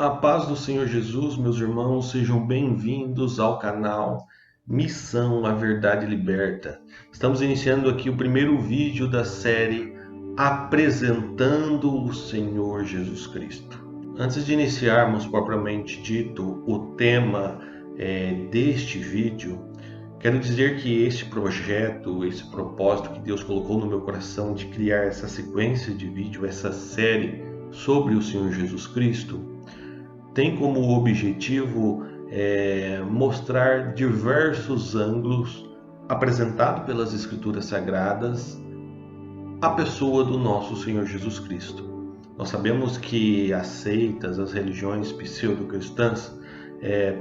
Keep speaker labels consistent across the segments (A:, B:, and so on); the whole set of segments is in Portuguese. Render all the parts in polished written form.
A: A paz do Senhor Jesus, meus irmãos, sejam bem-vindos ao canal Missão A Verdade Liberta. Estamos iniciando aqui o primeiro vídeo da série Apresentando o Senhor Jesus Cristo. Antes de iniciarmos propriamente dito o tema deste vídeo, quero dizer que este projeto, esse propósito que Deus colocou no meu coração de criar essa sequência de vídeo, essa série sobre o Senhor Jesus Cristo, tem como objetivo mostrar diversos ângulos apresentados pelas Escrituras Sagradas a pessoa do nosso Senhor Jesus Cristo. Nós sabemos que as seitas, as religiões pseudo-cristãs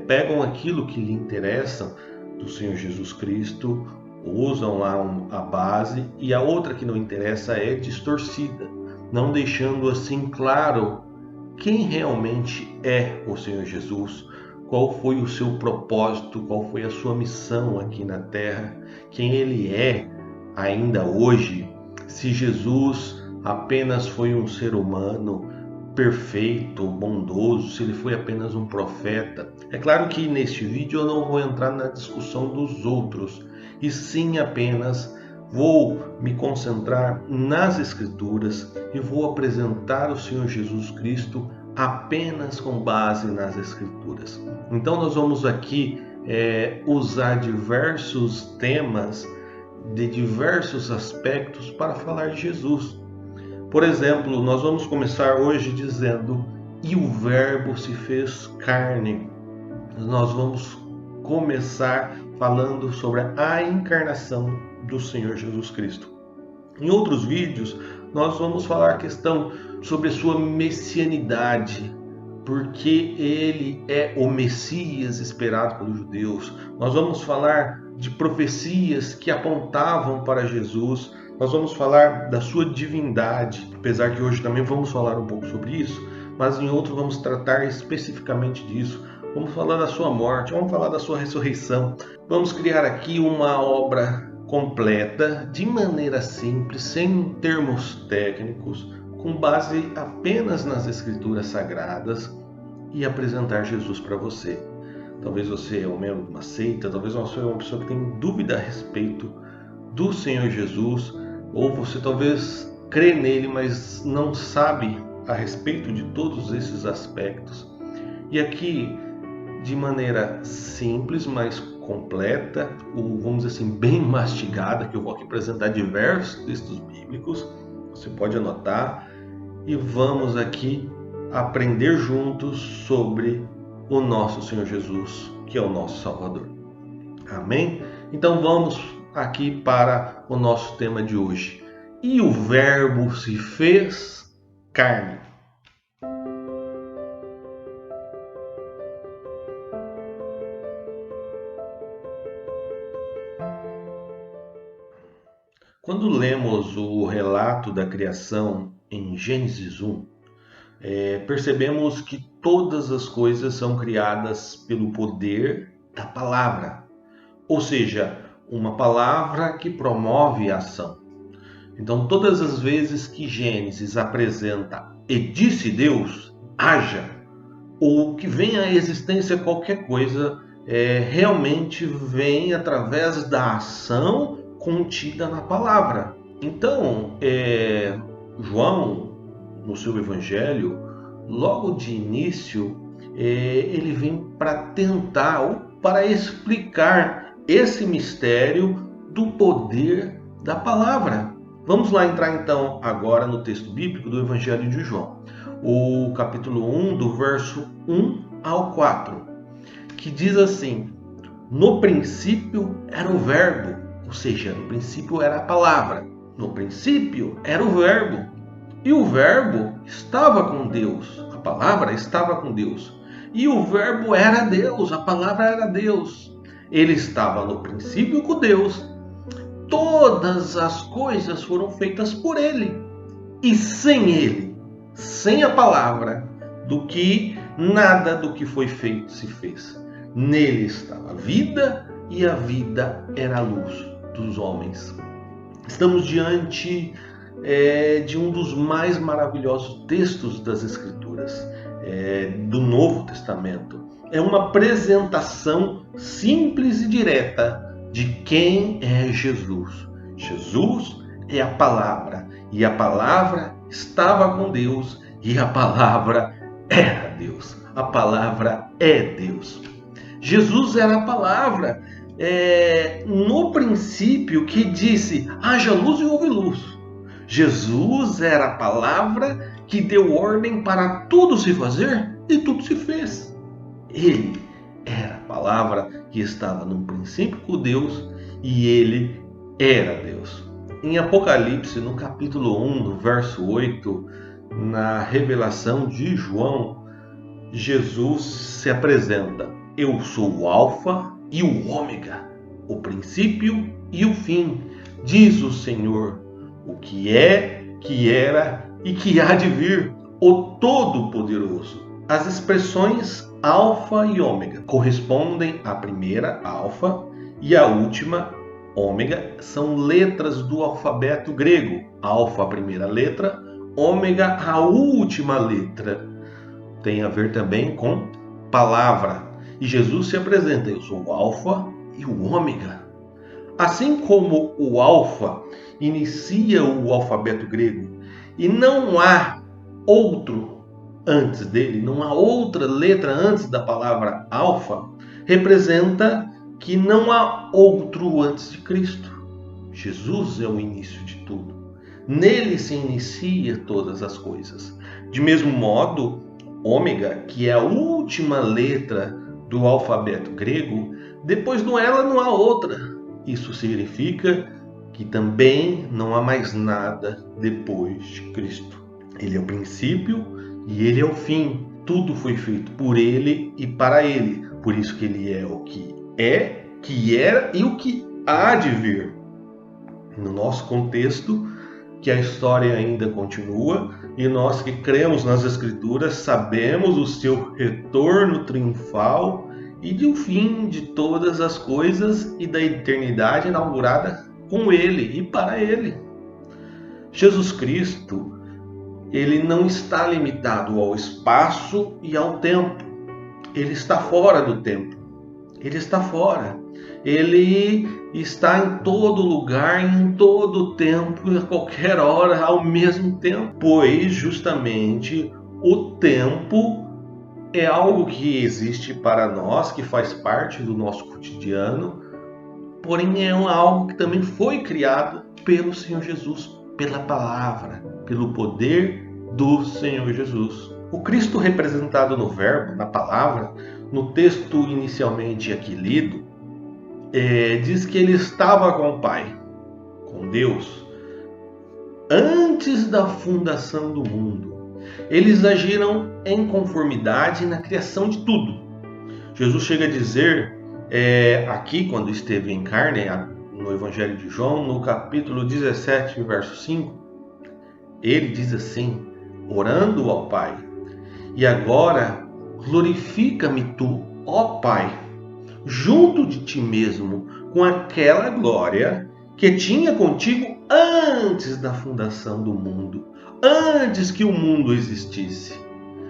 A: pegam aquilo que lhe interessa do Senhor Jesus Cristo, usam lá a base, e a outra que não interessa é distorcida, não deixando assim claro quem realmente é o Senhor Jesus, qual foi o seu propósito, qual foi a sua missão aqui na Terra, quem Ele é ainda hoje, se Jesus apenas foi um ser humano perfeito, bondoso, se Ele foi apenas um profeta. É claro que neste vídeo eu não vou entrar na discussão dos outros, e sim apenas vou me concentrar nas Escrituras e vou apresentar o Senhor Jesus Cristo apenas com base nas Escrituras. Então nós vamos aqui usar diversos temas de diversos aspectos para falar de Jesus. Por exemplo, nós vamos começar hoje dizendo: e o Verbo se fez carne. Nós vamos começar falando sobre a encarnação do Senhor Jesus Cristo. Em outros vídeos, nós vamos falar a questão sobre a sua messianidade, porque ele é o Messias esperado pelos judeus. Nós vamos falar de profecias que apontavam para Jesus. Nós vamos falar da sua divindade, apesar que hoje também vamos falar um pouco sobre isso, mas em outro vamos tratar especificamente disso. Vamos falar da sua morte, vamos falar da sua ressurreição. Vamos criar aqui uma obra completa, de maneira simples, sem termos técnicos, com base apenas nas Escrituras Sagradas, e apresentar Jesus para você. Talvez você é um membro de uma seita, talvez você é uma pessoa que tem dúvida a respeito do Senhor Jesus, ou você talvez crê nele, mas não sabe a respeito de todos esses aspectos. E aqui, de maneira simples, mas completa, vamos dizer assim, bem mastigada, que eu vou aqui apresentar diversos textos bíblicos, você pode anotar, e vamos aqui aprender juntos sobre o nosso Senhor Jesus, que é o nosso Salvador. Amém? Então vamos aqui para o nosso tema de hoje. E o Verbo se fez carne. Quando lemos o relato da criação em Gênesis 1, percebemos que todas as coisas são criadas pelo poder da palavra, ou seja, uma palavra que promove a ação. Então, todas as vezes que Gênesis apresenta "e disse Deus, haja", ou que vem à existência qualquer coisa, realmente vem através da ação contida na palavra. Então, João, no seu evangelho, logo de início, ele vem para tentar, ou para explicar esse mistério do poder da palavra. Vamos lá entrar então agora no texto bíblico do evangelho de João, o capítulo 1, do verso 1 ao 4, que diz assim: no princípio era o Verbo, ou seja, no princípio era a palavra, no princípio era o Verbo, e o Verbo estava com Deus, a palavra estava com Deus, e o Verbo era Deus, a palavra era Deus. Ele estava no princípio com Deus. Todas as coisas foram feitas por Ele, e sem Ele, sem a palavra, nada do que foi feito se fez. Nele estava a vida, e a vida era a luz dos homens. Estamos diante de um dos mais maravilhosos textos das Escrituras. do Novo Testamento. É uma apresentação simples e direta de quem é Jesus. Jesus é a palavra, e a palavra estava com Deus, e a palavra era Deus. A palavra é Deus. Jesus era a palavra no princípio que disse: haja luz e houve luz. Jesus era a palavra que deu ordem para tudo se fazer e tudo se fez. Ele era a palavra que estava no princípio com Deus e ele era Deus. Em Apocalipse, no capítulo 1, no verso 8, na revelação de João, Jesus se apresenta: eu sou o Alfa e o Ômega, o princípio e o fim, diz o Senhor, o que é, que era e que há de vir, o Todo-Poderoso. As expressões Alfa e Ômega correspondem à primeira, Alfa, e à última, Ômega, são letras do alfabeto grego. Alfa, a primeira letra, Ômega, a última letra. Tem a ver também com palavra. E Jesus se apresenta: eu sou o Alfa e o Ômega. Assim como o Alfa inicia o alfabeto grego e não há outro antes dele, não há outra letra antes da palavra Alfa, representa que não há outro antes de Cristo. Jesus é o início de tudo. Nele se inicia todas as coisas. De mesmo modo, Ômega, que é a última letra do alfabeto grego, depois dela não há outra. Isso significa que também não há mais nada depois de Cristo. Ele é o princípio e ele é o fim. Tudo foi feito por ele e para ele. Por isso que ele é o que era e o que há de vir. No nosso contexto, que a história ainda continua, e nós que cremos nas Escrituras sabemos o seu retorno triunfal e do fim de todas as coisas e da eternidade inaugurada com ele e para ele. Jesus Cristo, ele não está limitado ao espaço e ao tempo. Ele está fora do tempo. Ele está fora. Ele está em todo lugar, em todo tempo, a qualquer hora, ao mesmo tempo. Pois justamente o tempo é algo que existe para nós, que faz parte do nosso cotidiano, porém é algo que também foi criado pelo Senhor Jesus, pela palavra, pelo poder do Senhor Jesus. O Cristo representado no verbo, na palavra, no texto inicialmente aqui lido, diz que ele estava com o Pai, com Deus, antes da fundação do mundo. Eles agiram em conformidade na criação de tudo. Jesus chega a dizer, aqui quando esteve em carne, no Evangelho de João, no capítulo 17, verso 5, ele diz assim, orando ao Pai: e agora glorifica-me tu, ó Pai, junto de ti mesmo, com aquela glória que tinha contigo antes da fundação do mundo, antes que o mundo existisse.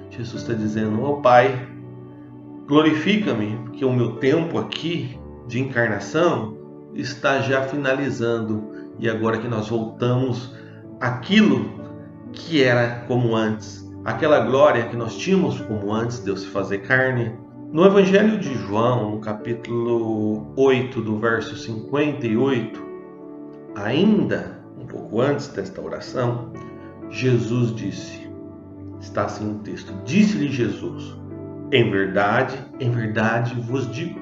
A: Jesus está dizendo: ó Pai, glorifica-me, porque o meu tempo aqui de encarnação está já finalizando, e agora que nós voltamos àquilo que era como antes, aquela glória que nós tínhamos como antes de Deus se fazer carne. No Evangelho de João, no capítulo 8, do verso 58, ainda um pouco antes desta oração, Jesus disse, está assim no texto, disse-lhe Jesus: em verdade vos digo,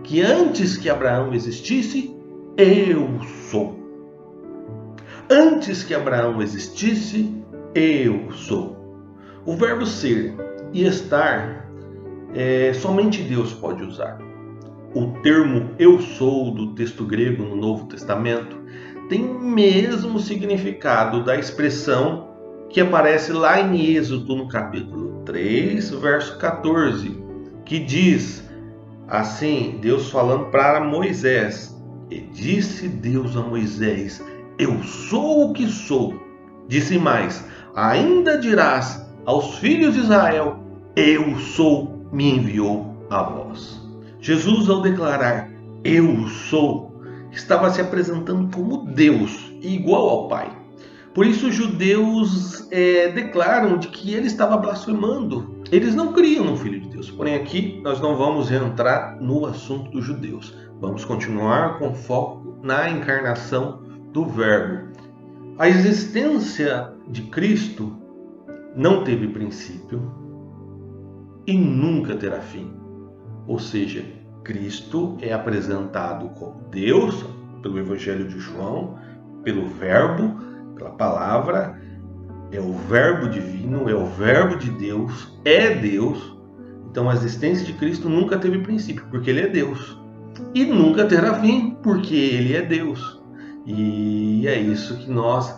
A: que antes que Abraão existisse, eu sou. Antes que Abraão existisse, eu sou. O verbo ser e estar, somente Deus pode usar. O termo eu sou do texto grego no Novo Testamento tem o mesmo significado da expressão que aparece lá em Êxodo no capítulo 3, verso 14, que diz assim, Deus falando para Moisés: e disse Deus a Moisés: eu sou o que sou. Disse mais: ainda dirás aos filhos de Israel: eu sou, me enviou a vós. Jesus, ao declarar eu sou, estava se apresentando como Deus, igual ao Pai. Por isso os judeus declaram de que ele estava blasfemando. Eles não criam no Filho de Deus. Porém aqui nós não vamos entrar no assunto dos judeus. Vamos continuar com foco na encarnação do Verbo. A existência de Cristo não teve princípio e nunca terá fim. Ou seja, Cristo é apresentado como Deus pelo Evangelho de João, pelo Verbo, pela palavra, é o Verbo divino, é o Verbo de Deus, é Deus. Então a existência de Cristo nunca teve princípio, porque Ele é Deus. E nunca terá fim, porque Ele é Deus. E é isso que nós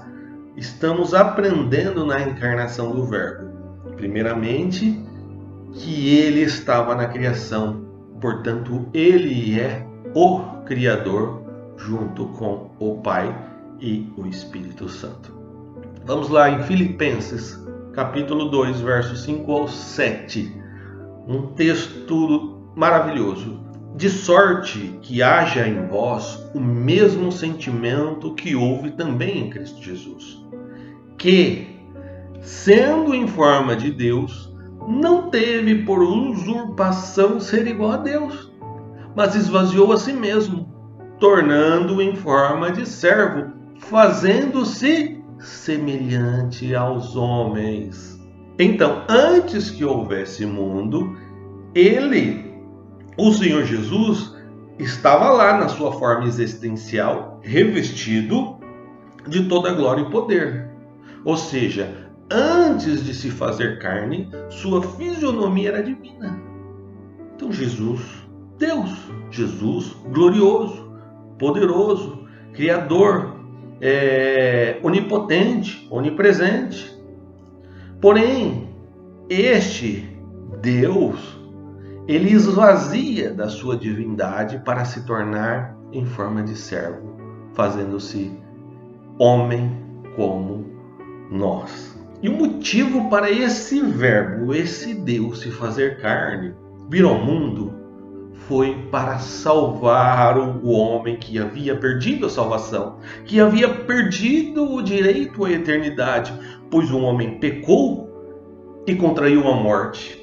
A: estamos aprendendo na encarnação do Verbo. Primeiramente, que Ele estava na criação. Portanto, Ele é o Criador, junto com o Pai e o Espírito Santo. Vamos lá em Filipenses, capítulo 2, versos 5 ao 7. Um texto maravilhoso. De sorte que haja em vós o mesmo sentimento que houve também em Cristo Jesus, que, sendo em forma de Deus, não teve por usurpação ser igual a Deus, mas esvaziou a si mesmo, tornando em forma de servo, fazendo-se semelhante aos homens. Então, antes que houvesse mundo, o Senhor Jesus, estava lá na sua forma existencial, revestido de toda glória e poder. Ou seja, antes de se fazer carne, sua fisionomia era divina. Então Jesus, Deus, Jesus glorioso, poderoso, Criador, onipotente, onipresente. Porém, este Deus, ele esvazia da sua divindade para se tornar em forma de servo, fazendo-se homem como nós. E o motivo para esse verbo, esse Deus se fazer carne, vir ao mundo, foi para salvar o homem que havia perdido a salvação, que havia perdido o direito à eternidade, pois o homem pecou e contraiu a morte.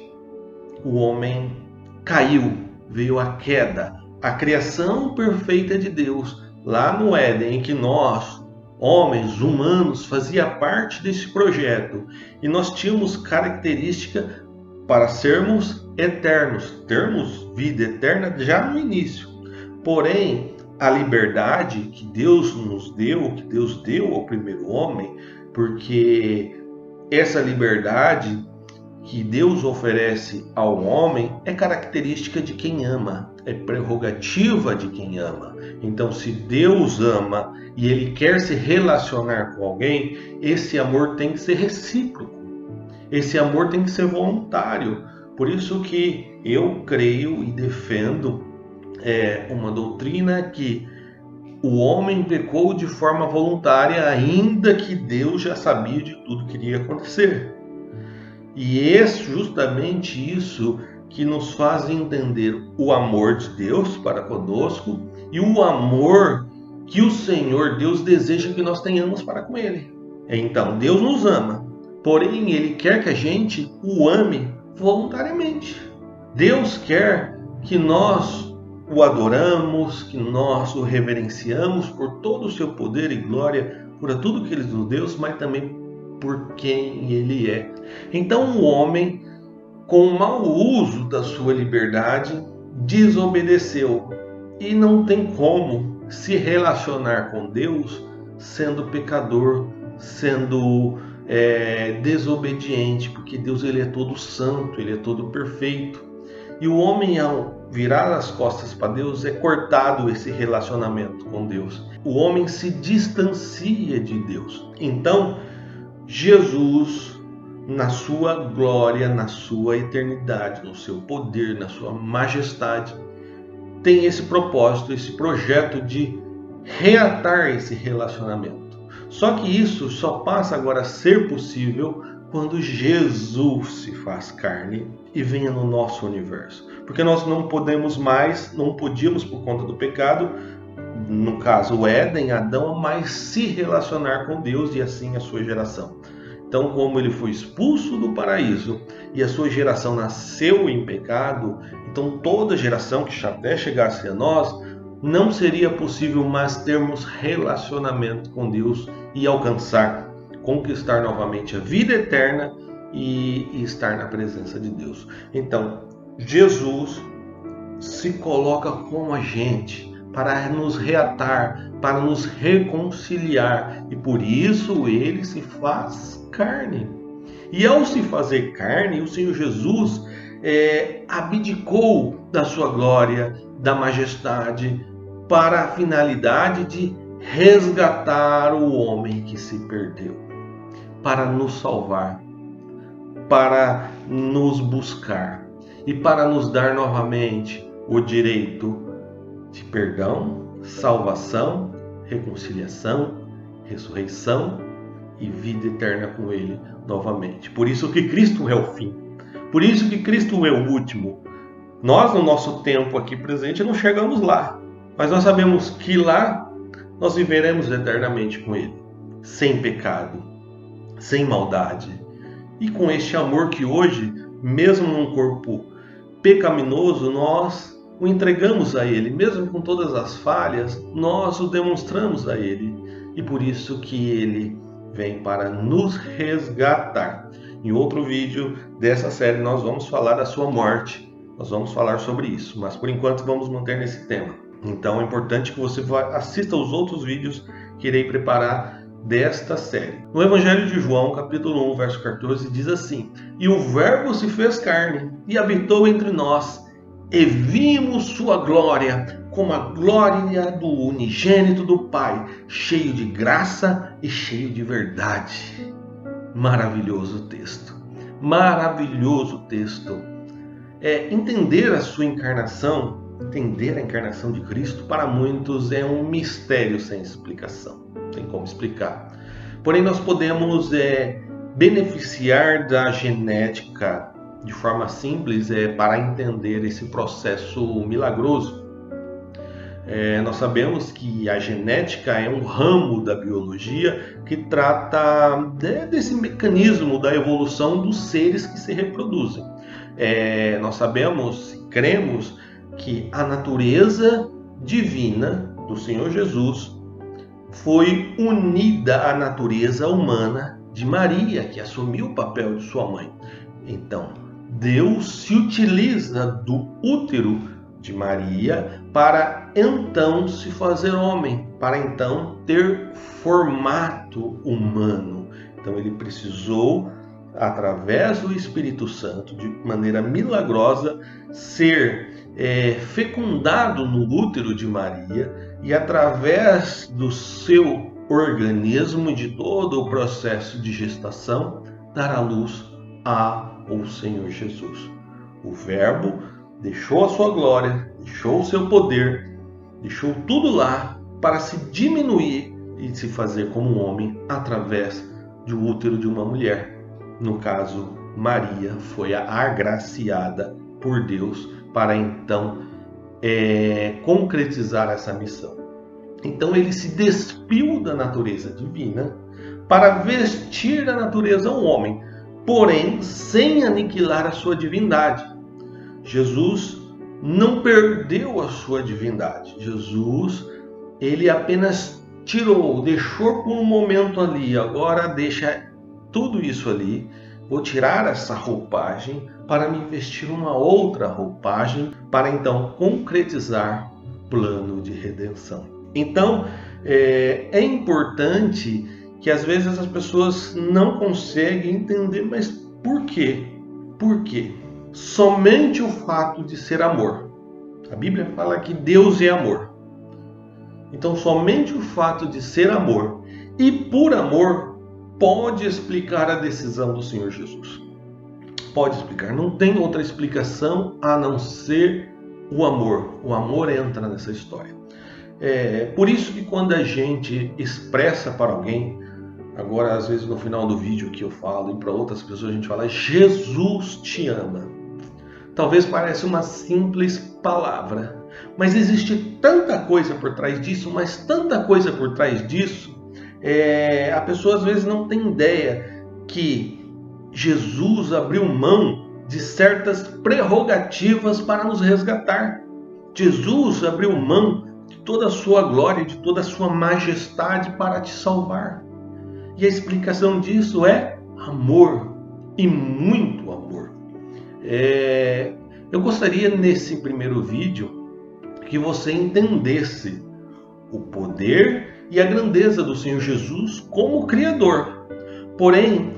A: O homem caiu, veio a queda, a criação perfeita de Deus, lá no Éden, em que nós, homens, humanos, fazia parte desse projeto. E nós tínhamos característica para sermos eternos, termos vida eterna já no início. Porém, a liberdade que Deus nos deu, que Deus deu ao primeiro homem, porque essa liberdade que Deus oferece ao homem é característica de quem ama, é prerrogativa de quem ama. Então, se Deus ama e Ele quer se relacionar com alguém, esse amor tem que ser recíproco, esse amor tem que ser voluntário. Por isso que eu creio e defendo uma doutrina que o homem pecou de forma voluntária, ainda que Deus já sabia de tudo que iria acontecer. E é justamente isso que nos faz entender o amor de Deus para conosco e o amor que o Senhor Deus deseja que nós tenhamos para com Ele. Então, Deus nos ama, porém Ele quer que a gente o ame voluntariamente. Deus quer que nós o adoramos, que nós o reverenciamos por todo o seu poder e glória, por tudo que Ele nos deu, mas também por quem Ele é. Então o homem, com o mau uso da sua liberdade, desobedeceu e não tem como se relacionar com Deus sendo pecador, sendo desobediente, porque Deus ele é todo santo, Ele é todo perfeito. E o homem, ao virar as costas para Deus, é cortado esse relacionamento com Deus. O homem se distancia de Deus. Então, Jesus, na sua glória, na sua eternidade, no seu poder, na sua majestade, tem esse propósito, esse projeto de reatar esse relacionamento. Só que isso só passa agora a ser possível quando Jesus se faz carne e venha no nosso universo. Porque nós não podíamos por conta do pecado, no caso o Éden, Adão, mais se relacionar com Deus e assim a sua geração. Então, como ele foi expulso do paraíso e a sua geração nasceu em pecado, então toda geração que até chegasse a nós, não seria possível mais termos relacionamento com Deus e conquistar novamente a vida eterna e estar na presença de Deus. Então, Jesus se coloca com a gente para nos reatar, para nos reconciliar, e por isso ele se faz carne. E ao se fazer carne, o Senhor Jesus abdicou da sua glória, da majestade, para a finalidade de resgatar o homem que se perdeu, para nos salvar, para nos buscar e para nos dar novamente o direito de perdão, salvação, reconciliação, ressurreição e vida eterna com Ele novamente. Por isso que Cristo é o fim. Por isso que Cristo é o último. Nós, no nosso tempo aqui presente, não chegamos lá. Mas nós sabemos que lá nós viveremos eternamente com Ele. Sem pecado, sem maldade. E com este amor que hoje, mesmo num corpo pecaminoso, nós o entregamos a Ele. Mesmo com todas as falhas, nós o demonstramos a Ele. E por isso que Ele vem para nos resgatar. Em outro vídeo dessa série nós vamos falar da sua morte. Nós vamos falar sobre isso. Mas por enquanto vamos manter nesse tema. Então é importante que você assista aos outros vídeos que irei preparar desta série. No Evangelho de João, capítulo 1, verso 14, diz assim: E o Verbo se fez carne e habitou entre nós, e vimos sua glória, como a glória do unigênito do Pai, cheio de graça e cheio de verdade. Maravilhoso texto. Maravilhoso texto. Entender a sua encarnação, entender a encarnação de Cristo, para muitos é um mistério sem explicação. Não tem como explicar. Porém, nós podemos beneficiar da genética de forma simples para entender esse processo milagroso. Nós sabemos que a genética é um ramo da biologia que trata desse mecanismo da evolução dos seres que se reproduzem. Nós sabemos, cremos, que a natureza divina do Senhor Jesus foi unida à natureza humana de Maria, que assumiu o papel de sua mãe. Então, Deus se utiliza do útero de Maria para então se fazer homem, para então ter formato humano. Então ele precisou, através do Espírito Santo, de maneira milagrosa, ser fecundado no útero de Maria e através do seu organismo, de todo o processo de gestação, dar à luz ao Senhor Jesus. O Verbo deixou a sua glória, deixou o seu poder, deixou tudo lá para se diminuir e se fazer como um homem através do útero de uma mulher. No caso, Maria foi a agraciada por Deus para então concretizar essa missão. Então ele se despiu da natureza divina para vestir a natureza um homem, porém sem aniquilar a sua divindade. Jesus não perdeu a sua divindade. Jesus, ele apenas tirou, deixou por um momento ali, agora deixa tudo isso ali, vou tirar essa roupagem para me vestir uma outra roupagem, para então concretizar o plano de redenção. Então, é importante que às vezes as pessoas não conseguem entender, mas por quê? Por quê? Somente o fato de ser amor. A Bíblia fala que Deus é amor. Então, somente o fato de ser amor e por amor pode explicar a decisão do Senhor Jesus. Pode explicar. Não tem outra explicação a não ser o amor. O amor entra nessa história. Por isso que quando a gente expressa para alguém Agora, às vezes, no final do vídeo que eu falo, e para outras pessoas a gente fala, Jesus te ama. Talvez pareça uma simples palavra, mas existe tanta coisa por trás disso, mas tanta coisa por trás disso, a pessoa às vezes não tem ideia que Jesus abriu mão de certas prerrogativas para nos resgatar. Jesus abriu mão de toda a sua glória, de toda a sua majestade para te salvar. E a explicação disso é amor, e muito amor. Eu gostaria nesse primeiro vídeo que você entendesse o poder e a grandeza do Senhor Jesus como Criador. Porém,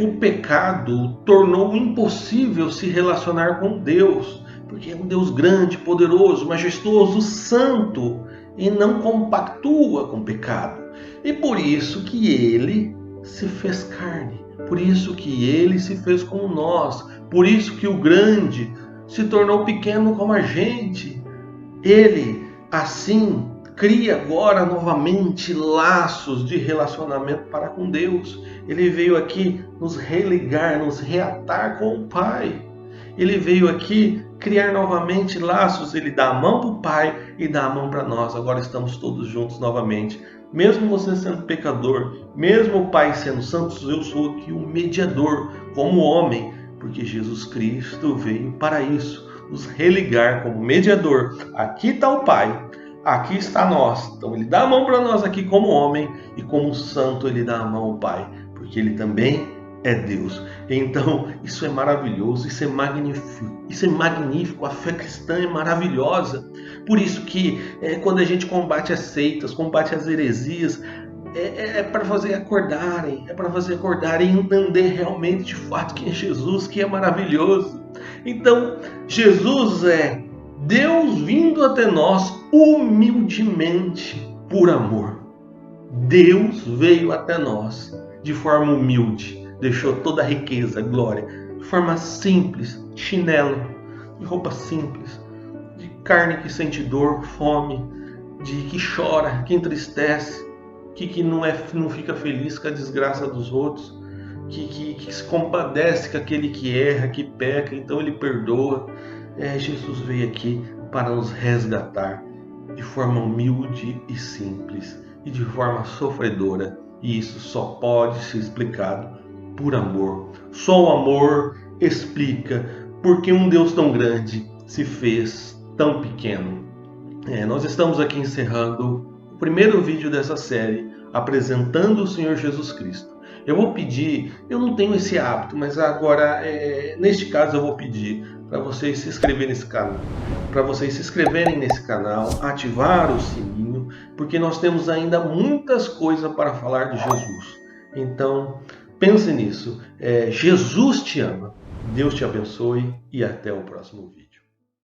A: o pecado tornou impossível se relacionar com Deus, porque é um Deus grande, poderoso, majestoso, santo, e não compactua com o pecado. E por isso que Ele se fez carne, por isso que Ele se fez como nós, por isso que o grande se tornou pequeno como a gente. Ele, assim, cria agora novamente laços de relacionamento para com Deus. Ele veio aqui nos religar, nos reatar com o Pai. Ele veio aqui criar novamente laços. Ele dá a mão para o Pai e dá a mão para nós. Agora estamos todos juntos novamente. Mesmo você sendo pecador, mesmo o Pai sendo santo, eu sou aqui um mediador, como homem, porque Jesus Cristo veio para isso, nos religar como mediador. Aqui está o Pai, aqui está nós. Então ele dá a mão para nós aqui como homem, e como santo ele dá a mão ao Pai, porque ele também é Deus. Então isso é maravilhoso, isso é magnífico, a fé cristã é maravilhosa. Por isso que quando a gente combate as seitas, combate as heresias, é para fazer acordarem, e entender realmente de fato quem é Jesus, que é maravilhoso. Então Jesus é Deus vindo até nós humildemente por amor. Deus veio até nós de forma humilde, deixou toda a riqueza, glória, de forma simples, chinelo, de roupa simples, de carne que sente dor, fome, de que chora, que entristece, que não fica feliz com a desgraça dos outros, que se compadece com aquele que erra, que peca, então ele perdoa. Jesus veio aqui para nos resgatar de forma humilde e simples, e de forma sofredora, e isso só pode ser explicado por amor. Só o amor explica porque um Deus tão grande se fez tão pequeno. Nós estamos aqui encerrando o primeiro vídeo dessa série, apresentando o Senhor Jesus Cristo. Eu vou pedir, eu não tenho esse hábito, mas agora, neste caso, eu vou pedir para vocês se inscreverem nesse canal, ativar o sininho, porque nós temos ainda muitas coisas para falar de Jesus. Então, pense nisso. Jesus te ama. Deus te abençoe e até o próximo vídeo.